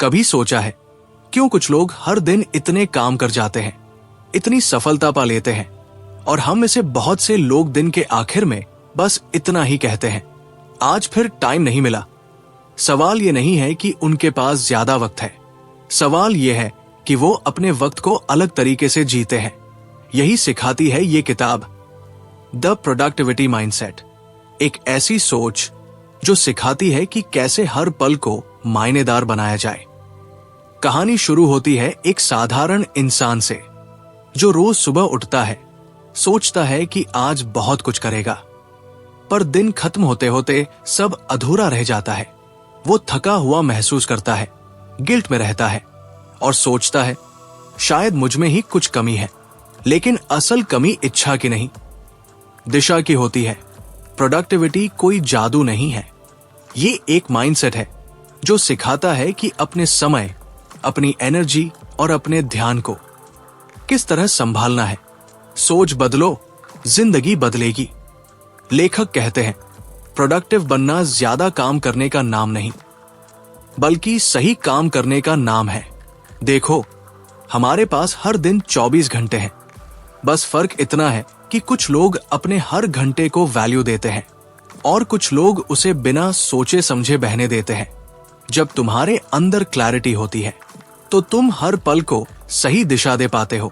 कभी सोचा है क्यों कुछ लोग हर दिन इतने काम कर जाते हैं, इतनी सफलता पा लेते हैं, और हम में से बहुत से लोग दिन के आखिर में बस इतना ही कहते हैं, आज फिर टाइम नहीं मिला। सवाल ये नहीं है कि उनके पास ज्यादा वक्त है, सवाल ये है कि वो अपने वक्त को अलग तरीके से जीते हैं। यही सिखाती है ये किताब, द प्रोडक्टिविटी माइंडसेट। एक ऐसी सोच जो सिखाती है कि कैसे हर पल को मायनेदार बनाया जाए। कहानी शुरू होती है एक साधारण इंसान से जो रोज सुबह उठता है, सोचता है कि आज बहुत कुछ करेगा, पर दिन खत्म होते होते सब अधूरा रह जाता है। वो थका हुआ महसूस करता है, गिल्ट में रहता है और सोचता है शायद मुझ में ही कुछ कमी है। लेकिन असल कमी इच्छा की नहीं, दिशा की होती है। प्रोडक्टिविटी कोई जादू नहीं है, ये एक माइंडसेट है जो सिखाता है कि अपने समय, अपनी एनर्जी और अपने ध्यान को किस तरह संभालना है। सोच बदलो, जिंदगी बदलेगी। लेखक कहते हैं प्रोडक्टिव बनना ज्यादा काम करने का नाम नहीं, बल्कि सही काम करने का नाम है। देखो, हमारे पास हर दिन 24 घंटे हैं, बस फर्क इतना है कि कुछ लोग अपने हर घंटे को वैल्यू देते हैं और कुछ लोग उसे बिना सोचे समझे बहने देते हैं। जब तुम्हारे अंदर क्लैरिटी होती है तो तुम हर पल को सही दिशा दे पाते हो,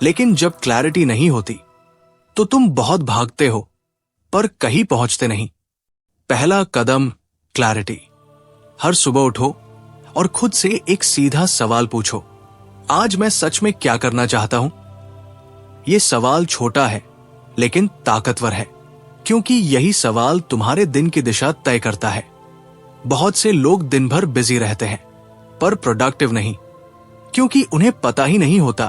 लेकिन जब क्लैरिटी नहीं होती तो तुम बहुत भागते हो पर कहीं पहुंचते नहीं। पहला कदम, क्लैरिटी। हर सुबह उठो और खुद से एक सीधा सवाल पूछो, आज मैं सच में क्या करना चाहता हूं? यह सवाल छोटा है लेकिन ताकतवर है, क्योंकि यही सवाल तुम्हारे दिन की दिशा तय करता है। बहुत से लोग दिन भर बिजी रहते हैं पर प्रोडक्टिव नहीं, क्योंकि उन्हें पता ही नहीं होता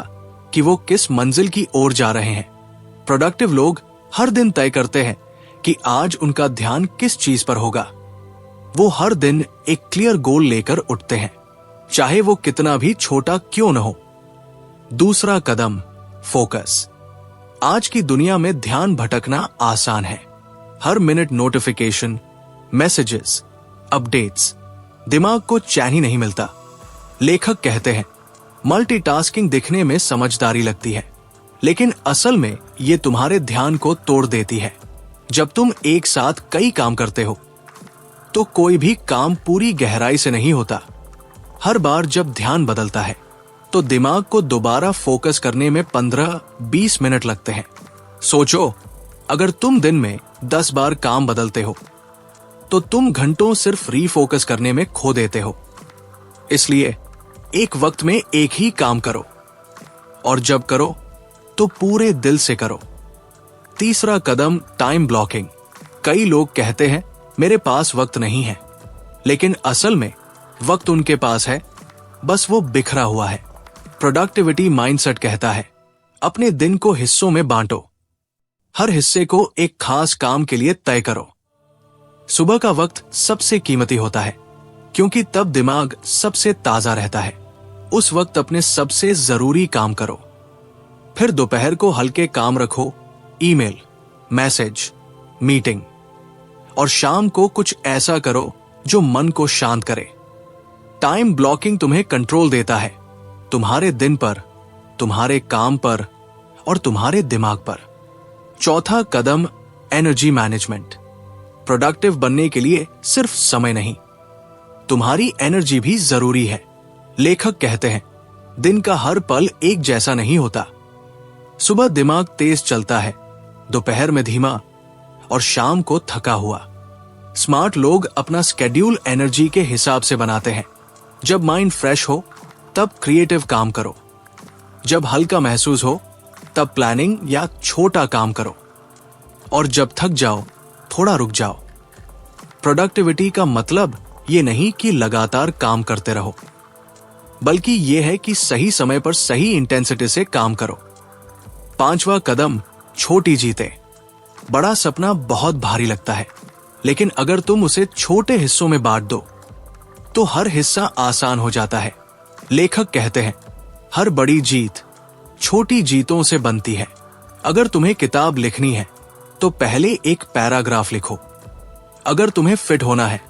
कि वो किस मंजिल की ओर जा रहे हैं। प्रोडक्टिव लोग हर दिन तय करते हैं कि आज उनका ध्यान किस चीज पर होगा। वो हर दिन एक क्लियर गोल लेकर उठते हैं, चाहे वो कितना भी छोटा क्यों न हो। दूसरा कदम, फोकस। आज की दुनिया में ध्यान भटकना आसान है। हर मिनट नोटिफिकेशन, मैसेजेस, अपडेट्स, दिमाग को चैन ही नहीं मिलता। लेखक कहते हैं मल्टीटास्किंग दिखने में समझदारी लगती है, लेकिन असल में ये तुम्हारे ध्यान को तोड़ देती है। जब तुम एक साथ कई काम करते हो तो कोई भी काम पूरी गहराई से नहीं होता। हर बार जब ध्यान बदलता है तो दिमाग को दोबारा फोकस करने में 15-20 मिनट लगते हैं। सोचो, अगर तुम दिन में 10 बार काम बदलते हो तो तुम घंटों सिर्फ रीफोकस करने में खो देते हो। इसलिए एक वक्त में एक ही काम करो, और जब करो तो पूरे दिल से करो। तीसरा कदम, टाइम ब्लॉकिंग। कई लोग कहते हैं मेरे पास वक्त नहीं है, लेकिन असल में वक्त उनके पास है, बस वो बिखरा हुआ है। प्रोडक्टिविटी माइंडसेट कहता है अपने दिन को हिस्सों में बांटो, हर हिस्से को एक खास काम के लिए तय करो। सुबह का वक्त सबसे कीमती होता है, क्योंकि तब दिमाग सबसे ताजा रहता है। उस वक्त अपने सबसे जरूरी काम करो। फिर दोपहर को हल्के काम रखो, ईमेल, मैसेज, मीटिंग, और शाम को कुछ ऐसा करो जो मन को शांत करे। टाइम ब्लॉकिंग तुम्हें कंट्रोल देता है, तुम्हारे दिन पर, तुम्हारे काम पर और तुम्हारे दिमाग पर। चौथा कदम, एनर्जी मैनेजमेंट। प्रोडक्टिव बनने के लिए सिर्फ समय नहीं, तुम्हारी एनर्जी भी जरूरी है। लेखक कहते हैं दिन का हर पल एक जैसा नहीं होता। सुबह दिमाग तेज चलता है, दोपहर में धीमा और शाम को थका हुआ। स्मार्ट लोग अपना स्केड्यूल एनर्जी के हिसाब से बनाते हैं। जब माइंड फ्रेश हो तब क्रिएटिव काम करो, जब हल्का महसूस हो तब प्लानिंग या छोटा काम करो, और जब थक जाओ थोड़ा रुक जाओ। प्रोडक्टिविटी का मतलब ये नहीं कि लगातार काम करते रहो, बल्कि ये है कि सही समय पर सही इंटेंसिटी से काम करो। पांचवा कदम, छोटी जीतें। बड़ा सपना बहुत भारी लगता है, लेकिन अगर तुम उसे छोटे हिस्सों में बांट दो तो हर हिस्सा आसान हो जाता है। लेखक कहते हैं हर बड़ी जीत छोटी जीतों से बनती है। अगर तुम्हें किताब लिखनी है तो पहले एक पैराग्राफ लिखो। अगर तुम्हें फिट होना है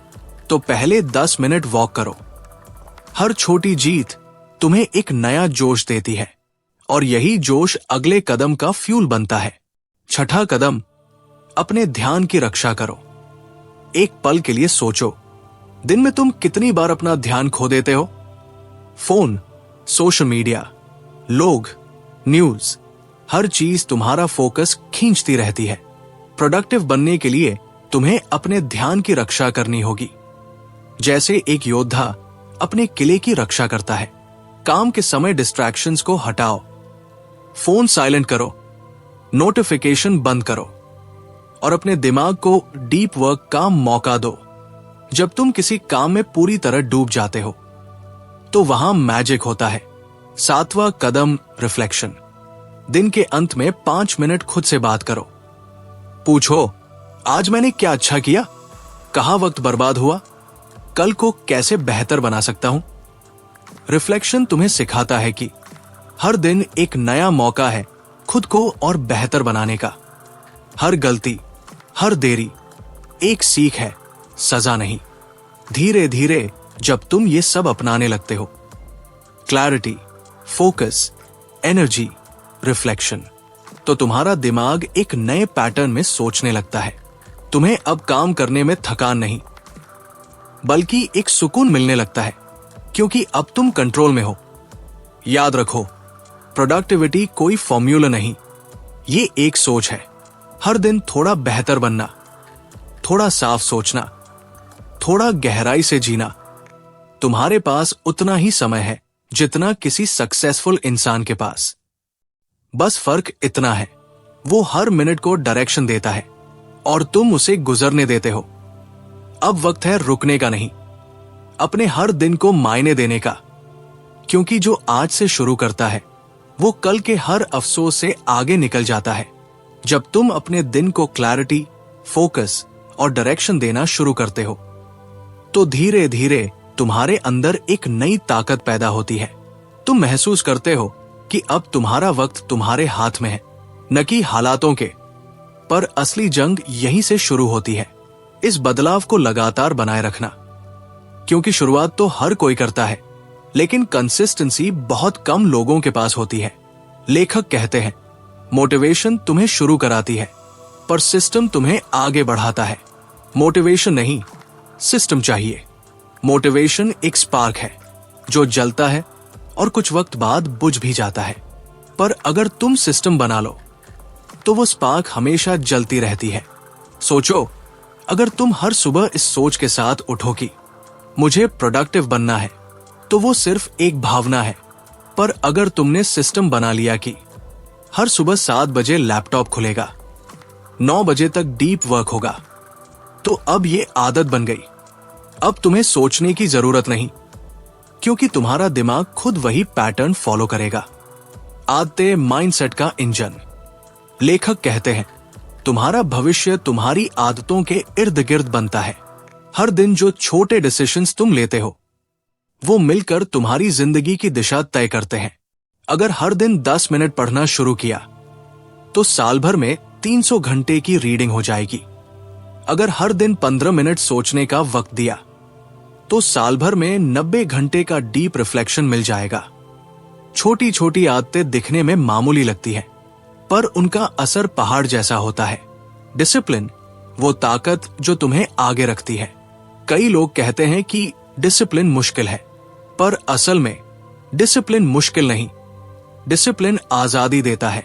तो पहले 10 मिनट वॉक करो। हर छोटी जीत तुम्हें एक नया जोश देती है और यही जोश अगले कदम का फ्यूल बनता है। छठा कदम, अपने ध्यान की रक्षा करो। एक पल के लिए सोचो, दिन में तुम कितनी बार अपना ध्यान खो देते हो? फोन, सोशल मीडिया, लोग, न्यूज, हर चीज तुम्हारा फोकस खींचती रहती है। प्रोडक्टिव बनने के लिए तुम्हें अपने ध्यान की रक्षा करनी होगी। जैसे एक योद्धा अपने किले की रक्षा करता है। काम के समय डिस्ट्रैक्शंस को हटाओ, फोन साइलेंट करो, नोटिफिकेशन बंद करो और अपने दिमाग को डीप वर्क का मौका दो। जब तुम किसी काम में पूरी तरह डूब जाते हो तो वहां मैजिक होता है। सातवां कदम, रिफ्लेक्शन। दिन के अंत में 5 मिनट खुद से बात करो। पूछो, आज मैंने क्या अच्छा किया, कहां वक्त बर्बाद हुआ, कल को कैसे बेहतर बना सकता हूं। रिफ्लेक्शन तुम्हें सिखाता है कि हर दिन एक नया मौका है खुद को और बेहतर बनाने का। हर गलती, हर देरी एक सीख है, सजा नहीं। धीरे धीरे जब तुम ये सब अपनाने लगते हो, क्लैरिटी, फोकस, एनर्जी, रिफ्लेक्शन, तो तुम्हारा दिमाग एक नए पैटर्न में सोचने लगता है। तुम्हें अब काम करने में थकान नहीं, बल्कि एक सुकून मिलने लगता है, क्योंकि अब तुम कंट्रोल में हो। याद रखो, प्रोडक्टिविटी कोई फॉर्मूला नहीं, ये एक सोच है। हर दिन थोड़ा बेहतर बनना, थोड़ा साफ सोचना, थोड़ा गहराई से जीना। तुम्हारे पास उतना ही समय है जितना किसी सक्सेसफुल इंसान के पास। बस फर्क इतना है, वो हर मिनट को डायरेक्शन देता है और तुम उसे गुजरने देते हो। अब वक्त है रुकने का नहीं, अपने हर दिन को मायने देने का, क्योंकि जो आज से शुरू करता है वो कल के हर अफसोस से आगे निकल जाता है। जब तुम अपने दिन को क्लैरिटी, फोकस और डायरेक्शन देना शुरू करते हो तो धीरे धीरे तुम्हारे अंदर एक नई ताकत पैदा होती है। तुम महसूस करते हो कि अब तुम्हारा वक्त तुम्हारे हाथ में है, न कि हालातों के। पर असली जंग यहीं से शुरू होती है। इस बदलाव को लगातार बनाए रखना, क्योंकि शुरुआत तो हर कोई करता है, लेकिन कंसिस्टेंसी बहुत कम लोगों के पास होती है। लेखक कहते हैं, मोटिवेशन तुम्हें शुरू कराती है, पर सिस्टम तुम्हें आगे बढ़ाता है। मोटिवेशन नहीं, सिस्टम चाहिए। मोटिवेशन एक स्पार्क है जो जलता है और कुछ वक्त बाद बुझ भी जाता है, पर अगर तुम सिस्टम बना लो तो वो स्पार्क हमेशा जलती रहती है। सोचो, अगर तुम हर सुबह इस सोच के साथ उठो कि मुझे प्रोडक्टिव बनना है, तो वो सिर्फ एक भावना है। पर अगर तुमने सिस्टम बना लिया कि हर सुबह 7 बजे लैपटॉप खुलेगा, 9 बजे तक डीप वर्क होगा, तो अब ये आदत बन गई। अब तुम्हें सोचने की जरूरत नहीं, क्योंकि तुम्हारा दिमाग खुद वही पैटर्न फॉलो करेगा। आदतें माइंडसेट का इंजन। लेखक कहते हैं, तुम्हारा भविष्य तुम्हारी आदतों के इर्द गिर्द बनता है। हर दिन जो छोटे डिसीजंस तुम लेते हो वो मिलकर तुम्हारी जिंदगी की दिशा तय करते हैं। अगर हर दिन 10 मिनट पढ़ना शुरू किया तो साल भर में 300 घंटे की रीडिंग हो जाएगी। अगर हर दिन 15 मिनट सोचने का वक्त दिया तो साल भर में 90 घंटे का डीप रिफ्लेक्शन मिल जाएगा। छोटी छोटी आदतें दिखने में मामूली लगती हैं, पर उनका असर पहाड़ जैसा होता है। डिसिप्लिन वो ताकत जो तुम्हें आगे रखती है। कई लोग कहते हैं कि डिसिप्लिन मुश्किल है, पर असल में डिसिप्लिन मुश्किल नहीं, डिसिप्लिन आजादी देता है।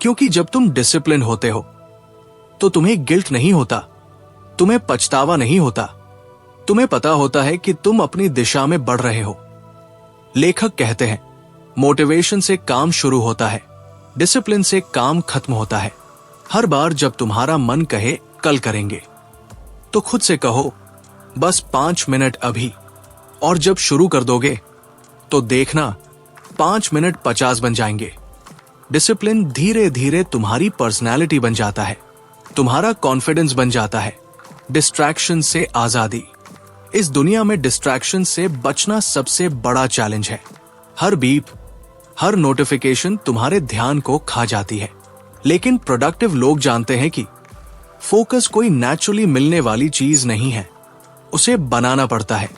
क्योंकि जब तुम डिसिप्लिन होते हो तो तुम्हें गिल्ट नहीं होता, तुम्हें पछतावा नहीं होता, तुम्हें पता होता है कि तुम अपनी दिशा में बढ़ रहे हो। लेखक कहते हैं, मोटिवेशन से काम शुरू होता है, डिसिप्लिन से काम खत्म होता है। हर बार जब तुम्हारा मन कहे कल करेंगे, तो खुद से कहो बस 5 मिनट अभी, और जब शुरू कर दोगे तो देखना 5 मिनट 50 बन जाएंगे। डिसिप्लिन धीरे धीरे तुम्हारी पर्सनैलिटी बन जाता है, तुम्हारा कॉन्फिडेंस बन जाता है। डिस्ट्रैक्शन से आजादी। इस दुनिया में डिस्ट्रैक्शन से बचना सबसे बड़ा चैलेंज है। हर बीप, हर नोटिफिकेशन तुम्हारे ध्यान को खा जाती है। लेकिन प्रोडक्टिव लोग जानते हैं कि फोकस कोई नेचुरली मिलने वाली चीज नहीं है, उसे बनाना पड़ता है।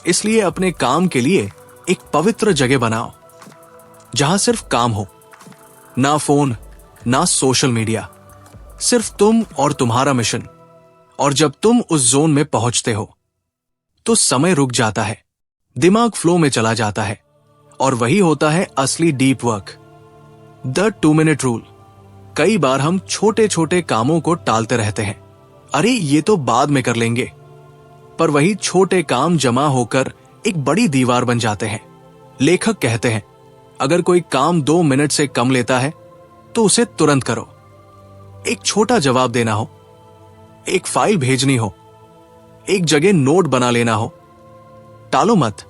इसलिए अपने काम के लिए एक पवित्र जगह बनाओ जहां सिर्फ काम हो, ना फोन, ना सोशल मीडिया, सिर्फ तुम और तुम्हारा मिशन। और जब तुम उस जोन में पहुंचते हो तो समय रुक जाता है, दिमाग फ्लो में चला जाता है, और वही होता है असली deep work. The 2 minute rule. कई बार हम छोटे छोटे कामों को टालते रहते हैं, अरे ये तो बाद में कर लेंगे, पर वही छोटे काम जमा होकर एक बड़ी दीवार बन जाते हैं। लेखक कहते हैं, अगर कोई काम 2 मिनट से कम लेता है तो उसे तुरंत करो। एक छोटा जवाब देना हो, एक फाइल भेजनी हो, एक जगह नोट बना लेना हो, टालो मत,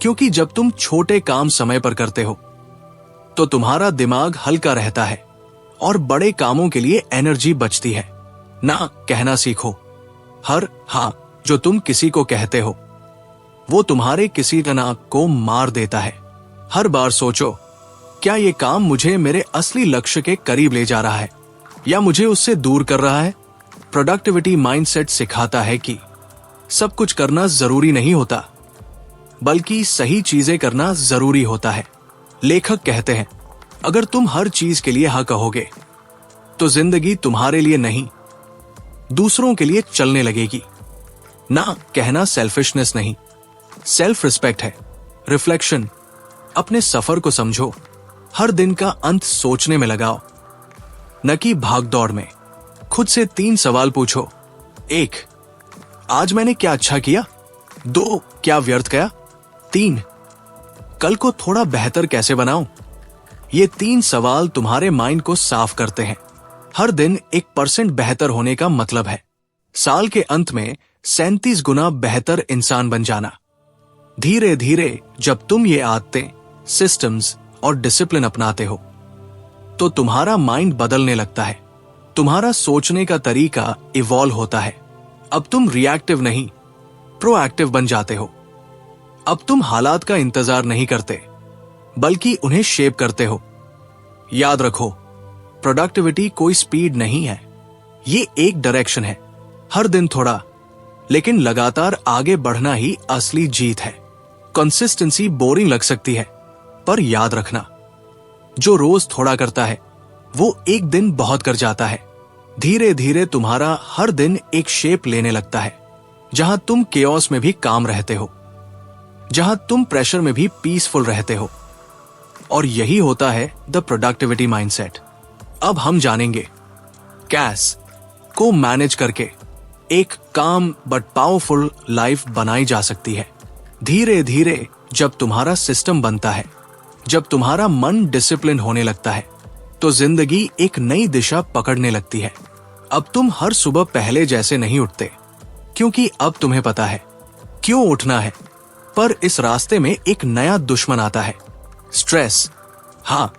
क्योंकि जब तुम छोटे काम समय पर करते हो तो तुम्हारा दिमाग हल्का रहता है और बड़े कामों के लिए एनर्जी बचती है। ना कहना सीखो। हर हाँ जो तुम किसी को कहते हो वो तुम्हारे किसी ना को मार देता है। हर बार सोचो, क्या ये काम मुझे मेरे असली लक्ष्य के करीब ले जा रहा है या मुझे उससे दूर कर रहा है? प्रोडक्टिविटी माइंडसेट सिखाता है कि सब कुछ करना जरूरी नहीं होता, बल्कि सही चीजें करना जरूरी होता है। लेखक कहते हैं, अगर तुम हर चीज के लिए हाँ कहोगे तो जिंदगी तुम्हारे लिए नहीं, दूसरों के लिए चलने लगेगी। ना कहना सेल्फिशनेस नहीं, सेल्फ रिस्पेक्ट है। रिफ्लेक्शन। अपने सफर को समझो, हर दिन का अंत सोचने में लगाओ, न कि भागदौड़ में। खुद से 3 सवाल पूछो। 1, आज मैंने क्या अच्छा किया? 2, क्या व्यर्थ गया? 3, कल को थोड़ा बेहतर कैसे बनाऊं? ये 3 सवाल तुम्हारे माइंड को साफ करते हैं। हर दिन 1% बेहतर होने का मतलब है साल के अंत में 37 गुना बेहतर इंसान बन जाना। धीरे धीरे जब तुम ये आदतें, सिस्टम्स और डिसिप्लिन अपनाते हो तो तुम्हारा माइंड बदलने लगता है, तुम्हारा सोचने का तरीका इवॉल्व होता है। अब तुम रिएक्टिव नहीं, प्रोएक्टिव बन जाते हो। अब तुम हालात का इंतजार नहीं करते, बल्कि उन्हें शेप करते हो। याद रखो, प्रोडक्टिविटी कोई स्पीड नहीं है, ये एक डायरेक्शन है। हर दिन थोड़ा, लेकिन लगातार आगे बढ़ना ही असली जीत है। कंसिस्टेंसी बोरिंग लग सकती है, पर याद रखना, जो रोज थोड़ा करता है वो एक दिन बहुत कर जाता है। धीरे धीरे तुम्हारा हर दिन एक शेप लेने लगता है, जहां तुम केओस में भी काम रहते हो, जहां तुम प्रेशर में भी पीसफुल रहते हो। और यही होता है द प्रोडक्टिविटी माइंडसेट। अब हम जानेंगे कैस को मैनेज करके एक काम बट पावरफुल लाइफ बनाई जा सकती है। धीरे धीरे जब तुम्हारा सिस्टम बनता है, जब तुम्हारा मन डिसिप्लिन होने लगता है, तो जिंदगी एक नई दिशा पकड़ने लगती है। अब तुम हर सुबह पहले जैसे नहीं उठते, क्योंकि अब तुम्हें पता है क्यों उठना है। पर इस रास्ते में एक नया दुश्मन आता है, स्ट्रेस। हाँ,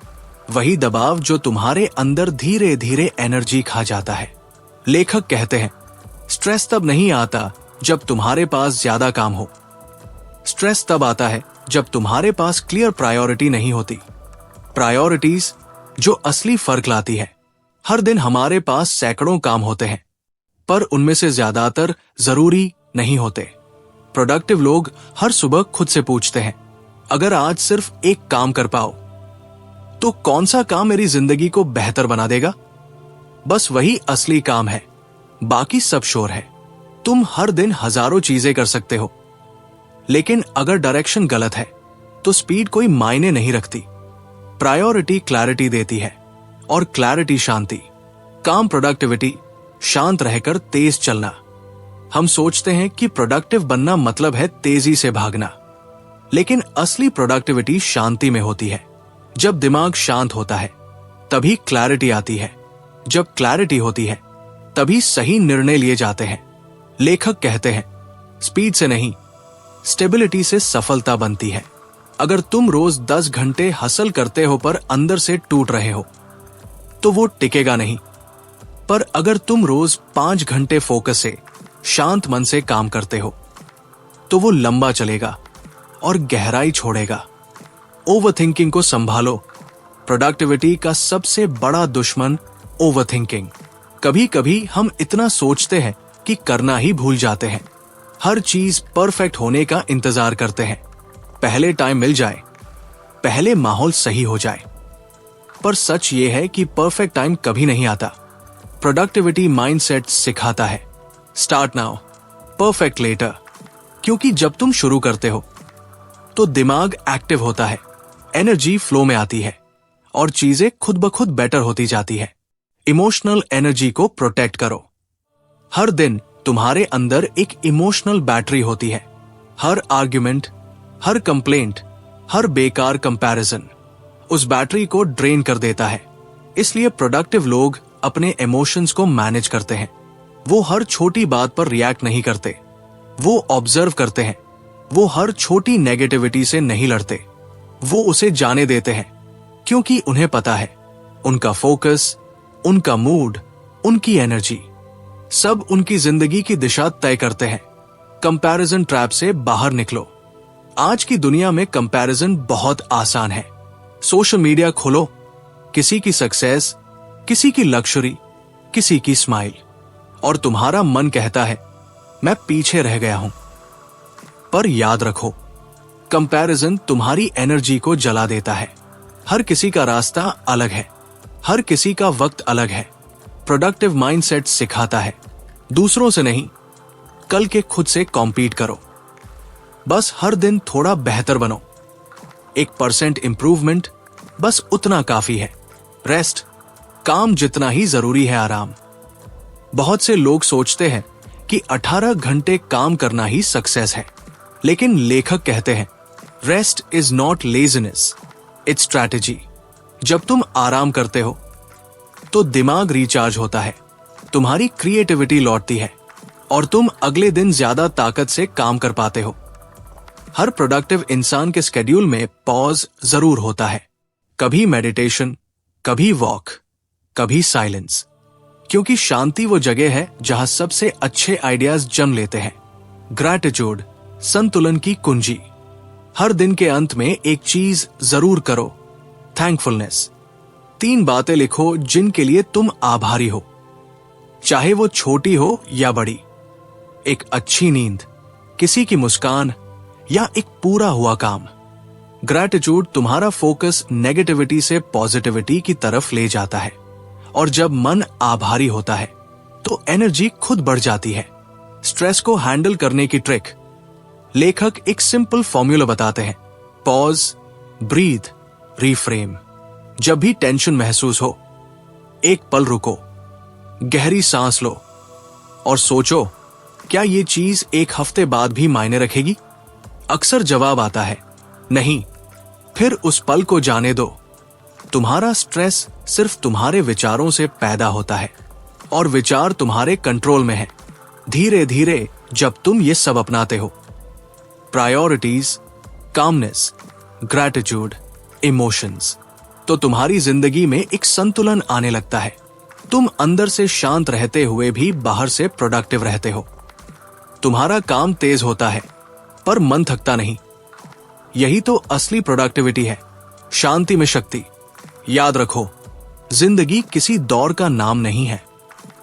वही दबाव जो तुम्हारे अंदर धीरे धीरे एनर्जी खा जाता है। लेखक कहते हैं, स्ट्रेस तब नहीं आता जब तुम्हारे पास ज्यादा काम हो, स्ट्रेस तब आता है जब तुम्हारे पास क्लियर प्रायोरिटी नहीं होती। प्रायोरिटीज जो असली फर्क लाती है। हर दिन हमारे पास सैकड़ों काम होते हैं, पर उनमें से ज्यादातर जरूरी नहीं होते। प्रोडक्टिव लोग हर सुबह खुद से पूछते हैं, अगर आज सिर्फ एक काम कर पाओ तो कौन सा काम मेरी जिंदगी को बेहतर बना देगा? बस वही असली काम है, बाकी सब शोर है। तुम हर दिन हजारों चीजें कर सकते हो, लेकिन अगर डायरेक्शन गलत है तो स्पीड कोई मायने नहीं रखती। प्रायोरिटी क्लैरिटी देती है, और क्लैरिटी शांति। काम प्रोडक्टिविटी, शांत रहकर तेज चलना। हम सोचते हैं कि प्रोडक्टिव बनना मतलब है तेजी से भागना, लेकिन असली प्रोडक्टिविटी शांति में होती है। जब दिमाग शांत होता है तभी क्लैरिटी आती है, जब क्लैरिटी होती है तभी सही निर्णय लिए जाते हैं। लेखक कहते हैं, स्पीड से नहीं, स्टेबिलिटी से सफलता बनती है। अगर तुम रोज 10 घंटे हसल करते हो पर अंदर से टूट रहे हो तो वो टिकेगा नहीं। पर अगर तुम रोज 5 घंटे फोकस से, शांत मन से काम करते हो तो वो लंबा चलेगा और गहराई छोड़ेगा। ओवरथिंकिंग को संभालो। प्रोडक्टिविटी का सबसे बड़ा दुश्मन ओवरथिंकिंग। कभी कभी हम इतना सोचते हैं कि करना ही भूल जाते हैं। हर चीज परफेक्ट होने का इंतजार करते हैं, पहले टाइम मिल जाए, पहले माहौल सही हो जाए। पर सच ये है कि परफेक्ट टाइम कभी नहीं आता। प्रोडक्टिविटी माइंडसेट सिखाता है स्टार्ट नाउ, परफेक्ट लेटर। क्योंकि जब तुम शुरू करते हो तो दिमाग एक्टिव होता है, एनर्जी फ्लो में आती है और चीजें खुद ब खुद बेटर होती जाती है। इमोशनल एनर्जी को प्रोटेक्ट करो। हर दिन तुम्हारे अंदर एक इमोशनल बैटरी होती है। हर आर्ग्यूमेंट, हर कंप्लेंट, हर बेकार कंपैरिजन उस बैटरी को ड्रेन कर देता है। इसलिए प्रोडक्टिव लोग अपने इमोशंस को मैनेज करते हैं। वो हर छोटी बात पर रिएक्ट नहीं करते, वो ऑब्जर्व करते हैं। वो हर छोटी नेगेटिविटी से नहीं लड़ते, वो उसे जाने देते हैं। क्योंकि उन्हें पता है उनका फोकस, उनका मूड, उनकी एनर्जी सब उनकी जिंदगी की दिशा तय करते हैं। कंपैरिजन ट्रैप से बाहर निकलो। आज की दुनिया में कंपैरिजन बहुत आसान है। सोशल मीडिया खोलो, किसी की सक्सेस, किसी की लग्जरी, किसी की स्माइल, और तुम्हारा मन कहता है मैं पीछे रह गया हूं। पर याद रखो, कंपैरिजन तुम्हारी एनर्जी को जला देता है। हर किसी का रास्ता अलग है, हर किसी का वक्त अलग है। प्रोडक्टिव माइंडसेट सिखाता है दूसरों से नहीं, कल के खुद से कॉम्पीट करो। बस हर दिन थोड़ा बेहतर बनो। 1% इंप्रूवमेंट, बस उतना काफी है। रेस्ट, काम जितना ही जरूरी है आराम। बहुत से लोग सोचते हैं कि 18 घंटे काम करना ही सक्सेस है, लेकिन लेखक कहते हैं rest is not laziness, it's strategy. जब तुम आराम करते हो तो दिमाग रिचार्ज होता है, तुम्हारी क्रिएटिविटी लौटती है और तुम अगले दिन ज्यादा ताकत से काम कर पाते हो। हर प्रोडक्टिव इंसान के स्केड्यूल में पॉज जरूर होता है, कभी मेडिटेशन, कभी वॉक, कभी साइलेंस। क्योंकि शांति वो जगह है जहां सबसे अच्छे आइडियाज जन्म लेते हैं। ग्रैटिट्यूड, संतुलन की कुंजी। हर दिन के अंत में एक चीज जरूर करो, थैंकफुलनेस। 3 बातें लिखो जिनके लिए तुम आभारी हो, चाहे वो छोटी हो या बड़ी। एक अच्छी नींद, किसी की मुस्कान, या एक पूरा हुआ काम। ग्रैटिट्यूड तुम्हारा फोकस नेगेटिविटी से पॉजिटिविटी की तरफ ले जाता है, और जब मन आभारी होता है तो एनर्जी खुद बढ़ जाती है। स्ट्रेस को हैंडल करने की ट्रिक लेखक एक सिंपल फॉर्मूला बताते हैं, पॉज, ब्रीथ, रिफ्रेम। जब भी टेंशन महसूस हो, एक पल रुको, गहरी सांस लो और सोचो क्या ये चीज एक हफ्ते बाद भी मायने रखेगी। अक्सर जवाब आता है नहीं। फिर उस पल को जाने दो। तुम्हारा स्ट्रेस सिर्फ तुम्हारे विचारों से पैदा होता है और विचार तुम्हारे कंट्रोल में है। धीरे धीरे जब तुम ये सब अपनाते हो, प्रायोरिटीज, कामनेस, ग्रैटिट्यूड, इमोशंस, तो तुम्हारी जिंदगी में एक संतुलन आने लगता है। तुम अंदर से शांत रहते हुए भी बाहर से प्रोडक्टिव रहते हो। तुम्हारा काम तेज होता है पर मन थकता नहीं। यही तो असली प्रोडक्टिविटी है, शांति में शक्ति। याद रखो, जिंदगी किसी दौड़ का नाम नहीं है,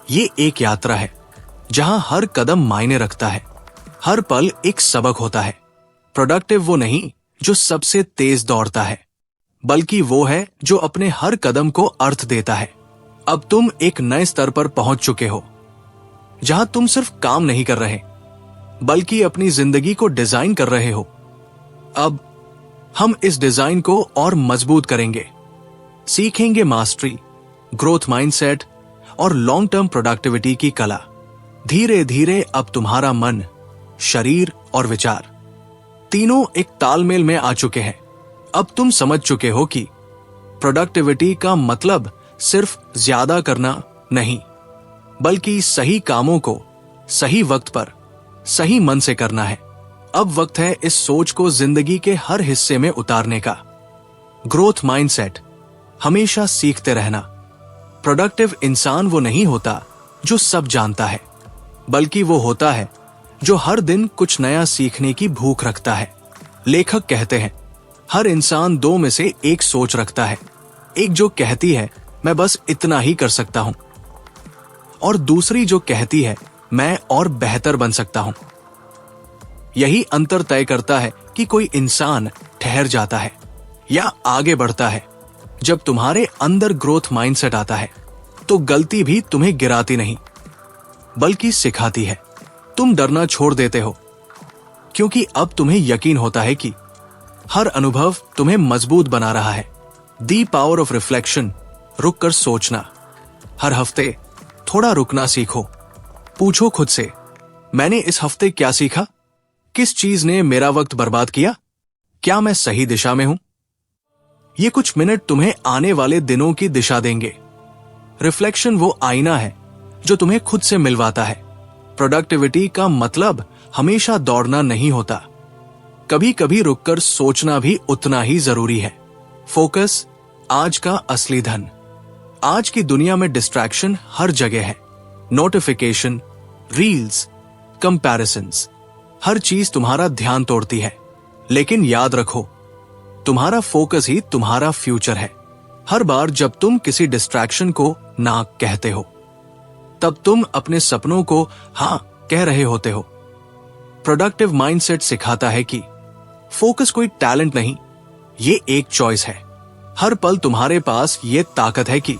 ये एक यात्रा है जहां हर कदम मायने रखता है, हर पल एक सबक होता है। प्रोडक्टिव वो नहीं जो सबसे तेज दौड़ता है, बल्कि वो है जो अपने हर कदम को अर्थ देता है। अब तुम एक नए स्तर पर पहुंच चुके हो, जहां तुम सिर्फ काम नहीं कर रहे, बल्कि अपनी जिंदगी को डिजाइन कर रहे हो। अब हम इस डिजाइन को और मजबूत करेंगे, सीखेंगे मास्टरी, ग्रोथ माइंडसेट और लॉन्ग टर्म प्रोडक्टिविटी की कला। धीरे धीरे अब तुम्हारा मन, शरीर और विचार तीनों एक तालमेल में आ चुके हैं। अब तुम समझ चुके हो कि प्रोडक्टिविटी का मतलब सिर्फ ज्यादा करना नहीं, बल्कि सही कामों को सही वक्त पर सही मन से करना है। अब वक्त है इस सोच को जिंदगी के हर हिस्से में उतारने का। ग्रोथ माइंडसेट, हमेशा सीखते रहना। प्रोडक्टिव इंसान वो नहीं होता जो सब जानता है, बल्कि वो होता है जो हर दिन कुछ नया सीखने की भूख रखता है। लेखक कहते हैं हर इंसान 2 में से एक सोच रखता है, एक जो कहती है मैं बस इतना ही कर सकता हूं, और दूसरी जो कहती है मैं और बेहतर बन सकता हूं। यही अंतर तय करता है कि कोई इंसान ठहर जाता है या आगे बढ़ता है, जब तुम्हारे अंदर ग्रोथ माइंडसेट आता है, तो गलती भी तुम्हें गिराती नहीं बल्कि सिखाती है। तुम डरना छोड़ देते हो क्योंकि अब तुम्हें यकीन होता है कि हर अनुभव तुम्हें मजबूत बना रहा है। दी पावर ऑफ रिफ्लेक्शन, रुक कर सोचना। हर हफ्ते थोड़ा रुकना सीखो। पूछो खुद से, मैंने इस हफ्ते क्या सीखा? किस चीज ने मेरा वक्त बर्बाद किया? क्या मैं सही दिशा में हूं? ये कुछ मिनट तुम्हें आने वाले दिनों की दिशा देंगे। रिफ्लेक्शन वो आईना है जो तुम्हें खुद से मिलवाता है। प्रोडक्टिविटी का मतलब हमेशा दौड़ना नहीं होता, कभी कभी रुककर सोचना भी उतना ही जरूरी है। फोकस आज का असली धन। आज की दुनिया में डिस्ट्रैक्शन हर जगह है। नोटिफिकेशन, रील्स, कंपैरिजन्स, हर चीज तुम्हारा ध्यान तोड़ती है। लेकिन याद रखो, तुम्हारा फोकस ही तुम्हारा फ्यूचर है। हर बार जब तुम किसी डिस्ट्रैक्शन को ना कहते हो, तब तुम अपने सपनों को हां कह रहे होते हो। प्रोडक्टिव माइंडसेट सिखाता है कि फोकस कोई टैलेंट नहीं, ये एक चॉइस है। हर पल तुम्हारे पास ये ताकत है कि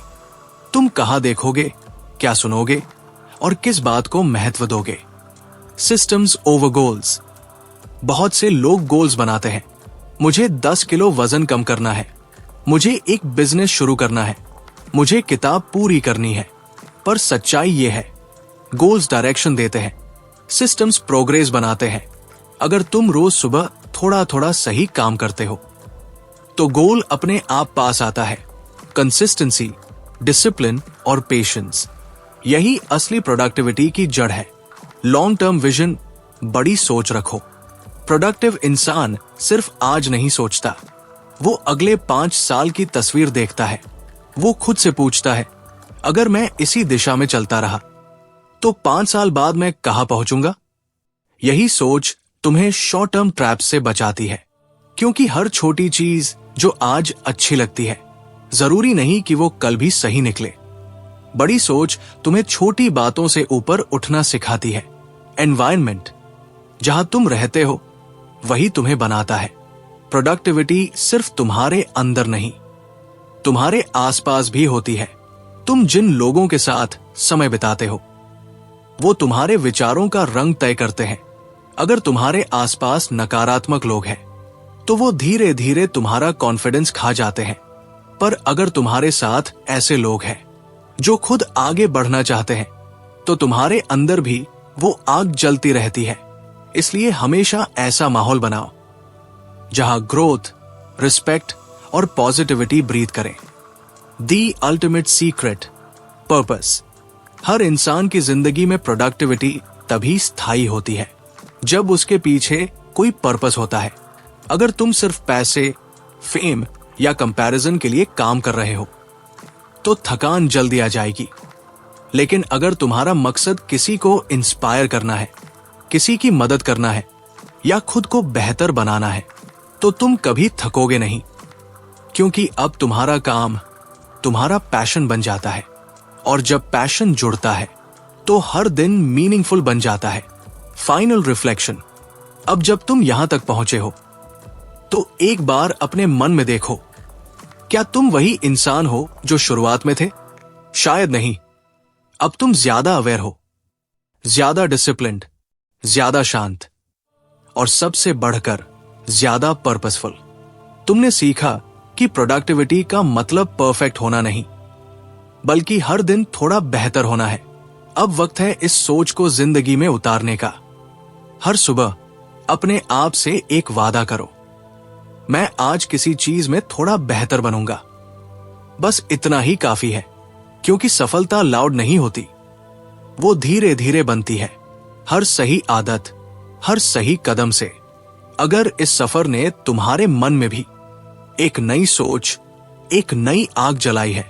तुम कहां देखोगे, क्या सुनोगे और किस बात को महत्व दोगे। Systems over goals. बहुत से लोग गोल्स बनाते हैं। मुझे 10 किलो वजन कम करना है, मुझे एक बिजनेस शुरू करना है, मुझे किताब पूरी करनी है। पर सच्चाई ये है, गोल्स डायरेक्शन देते हैं, सिस्टम्स प्रोग्रेस बनाते हैं। अगर तुम रोज सुबह थोड़ा थोड़ा सही काम करते हो तो गोल अपने आप पास आता है। कंसिस्टेंसी, डिसिप्लिन और पेशेंस, यही असली प्रोडक्टिविटी की जड़ है। लॉन्ग टर्म विजन, बड़ी सोच रखो। प्रोडक्टिव इंसान सिर्फ आज नहीं सोचता, वो अगले 5 साल की तस्वीर देखता है। वो खुद से पूछता है, अगर मैं इसी दिशा में चलता रहा तो 5 साल बाद मैं कहां पहुंचूंगा? यही सोच तुम्हें शॉर्ट टर्म ट्रैप से बचाती है, क्योंकि हर छोटी चीज जो आज अच्छी लगती है, जरूरी नहीं कि वो कल भी सही निकले। बड़ी सोच तुम्हें छोटी बातों से ऊपर उठना सिखाती है। एनवायरनमेंट, जहां तुम रहते हो वही तुम्हें बनाता है। प्रोडक्टिविटी सिर्फ तुम्हारे अंदर नहीं, तुम्हारे आसपास भी होती है। तुम जिन लोगों के साथ समय बिताते हो वो तुम्हारे विचारों का रंग तय करते हैं। अगर तुम्हारे आसपास नकारात्मक लोग हैं तो वो धीरे धीरे तुम्हारा कॉन्फिडेंस खा जाते हैं। पर अगर तुम्हारे साथ ऐसे लोग हैं जो खुद आगे बढ़ना चाहते हैं तो तुम्हारे अंदर भी वो आग जलती रहती है। इसलिए हमेशा ऐसा माहौल बनाओ जहां ग्रोथ, रिस्पेक्ट और पॉजिटिविटी ब्रीथ करें। The ultimate secret, purpose. हर इंसान की जिंदगी में प्रोडक्टिविटी तभी स्थायी होती है जब उसके पीछे कोई पर्पस होता है। अगर तुम सिर्फ पैसे, फेम या कंपैरिजन के लिए काम कर रहे हो तो थकान जल्दी आ जाएगी। लेकिन अगर तुम्हारा मकसद किसी को इंस्पायर करना है, किसी की मदद करना है या खुद को बेहतर बनाना है तो तुम कभी थकोगे नहीं, क्योंकि अब तुम्हारा काम तुम्हारा पैशन बन जाता है। और जब पैशन जुड़ता है तो हर दिन मीनिंगफुल बन जाता है। Final reflection. अब जब तुम यहां तक पहुंचे हो तो एक बार अपने मन में देखो, क्या तुम वही इंसान हो जो शुरुआत में थे? शायद नहीं। अब तुम ज्यादा अवेयर हो, ज्यादा डिसिप्लिन्ड, ज्यादा शांत और सबसे बढ़कर ज्यादा पर्पसफुल। तुमने सीखा कि प्रोडक्टिविटी का मतलब परफेक्ट होना नहीं, बल्कि हर दिन थोड़ा बेहतर होना है। अब वक्त है इस सोच को जिंदगी में उतारने का। हर सुबह अपने आप से एक वादा करो, मैं आज किसी चीज में थोड़ा बेहतर बनूंगा। बस इतना ही काफी है, क्योंकि सफलता लाउड नहीं होती, वो धीरे धीरे बनती है। हर सही आदत, हर सही कदम से। अगर इस सफर ने तुम्हारे मन में भी एक नई सोच, एक नई आग जलाई है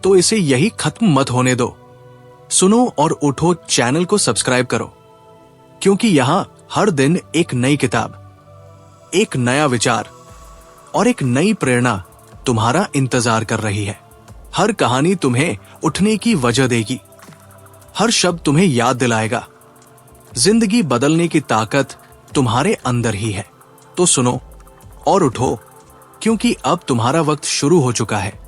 तो इसे यही खत्म मत होने दो। सुनो और उठो चैनल को सब्सक्राइब करो, क्योंकि यहां हर दिन एक नई किताब, एक नया विचार और एक नई प्रेरणा तुम्हारा इंतजार कर रही है। हर कहानी तुम्हें उठने की वजह देगी, हर शब्द तुम्हें याद दिलाएगा जिंदगी बदलने की ताकत तुम्हारे अंदर ही है। तो सुनो और उठो, क्योंकि अब तुम्हारा वक्त शुरू हो चुका है।